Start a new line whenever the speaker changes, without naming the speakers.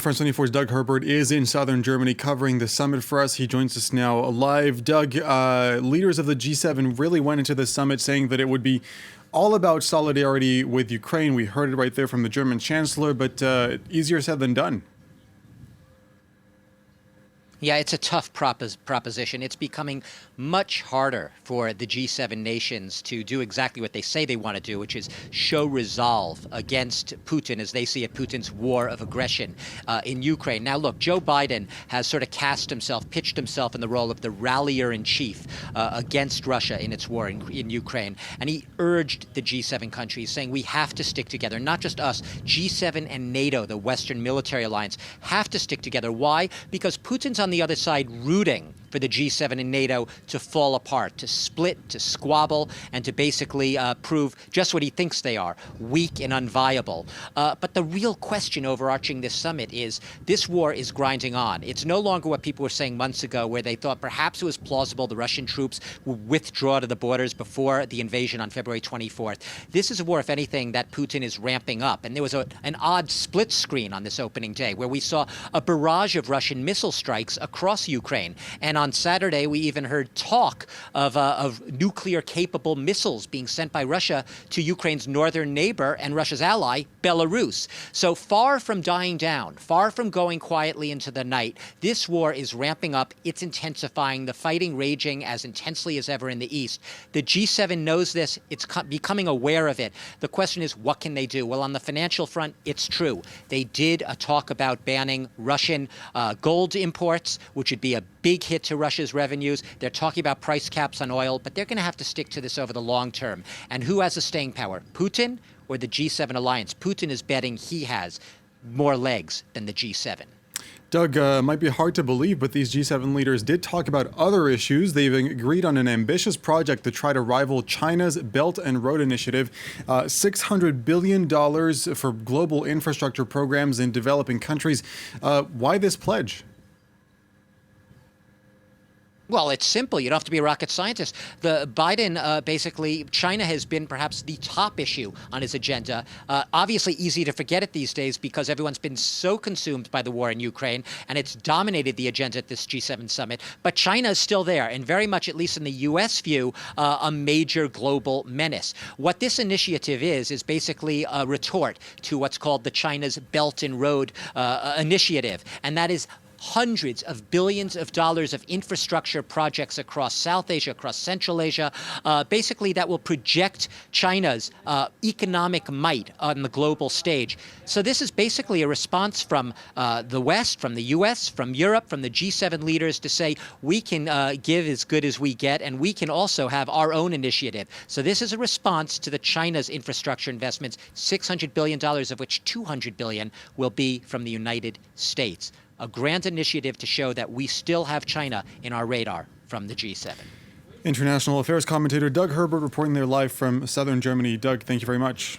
France 24's Doug Herbert is in southern Germany covering the summit for us. He joins us now live. Doug, leaders of the G7 really went into the summit saying that it would be all about solidarity with Ukraine. We heard it right there from the German chancellor, but easier said than done.
Yeah, it's a tough proposition. It's becoming much harder for the G7 nations to do exactly what they say they want to do, which is show resolve against Putin, as they see it, Putin's war of aggression in Ukraine. Now, look, Joe Biden has sort of pitched himself in the role of the rallier-in-chief against Russia in its war in Ukraine. And he urged the G7 countries, saying we have to stick together, not just us. G7 and NATO, the Western military alliance, have to stick together. Why? Because Putin's on the other side rooting for the G7 and NATO to fall apart, to split, to squabble, and to basically prove just what he thinks they are, weak and unviable. But the real question overarching this summit is this war is grinding on. It's no longer what people were saying months ago, where they thought perhaps it was plausible the Russian troops would withdraw to the borders before the invasion on February 24th. This is a war, if anything, that Putin is ramping up. And there was an odd split screen on this opening day where we saw a barrage of Russian missile strikes across Ukraine. And on Saturday, we even heard talk of nuclear-capable missiles being sent by Russia to Ukraine's northern neighbor and Russia's ally, Belarus. So far from dying down, far from going quietly into the night, this war is ramping up. It's intensifying, the fighting raging as intensely as ever in the East. The G7 knows this. It's becoming aware of it. The question is, what can they do? Well, on the financial front, it's true. They did talk about banning Russian gold imports, which would be a big hit to Russia's revenues. They're talking about price caps on oil, but they're going to have to stick to this over the long term. And who has the staying power, Putin or the G7 alliance? Putin is betting he has more legs than the G7.
Doug, might be hard to believe, but these G7 leaders did talk about other issues. They've agreed on an ambitious project to try to rival China's Belt and Road Initiative, $600 billion for global infrastructure programs in developing countries. Why this pledge?
Well, it's simple. You don't have to be a rocket scientist. Basically, China has been perhaps the top issue on his agenda. Obviously easy to forget it these days because everyone's been so consumed by the war in Ukraine, and it's dominated the agenda at this G7 summit. But China is still there, and very much, at least in the U.S. view, a major global menace. What this initiative is basically a retort to what's called the China's Belt and Road Initiative, and that is hundreds of billions of dollars of infrastructure projects across South Asia, across Central Asia, basically that will project China's economic might on the global stage. So this is basically a response from the West, from the U.S., from Europe, from the G7 leaders to say we can give as good as we get, and we can also have our own initiative. So this is a response to the China's infrastructure investments, $600 billion, of which $200 billion will be from the United States. A grand initiative to show that we still have China in our radar from the G7.
International affairs commentator Doug Herbert reporting there live from southern Germany. Doug, thank you very much.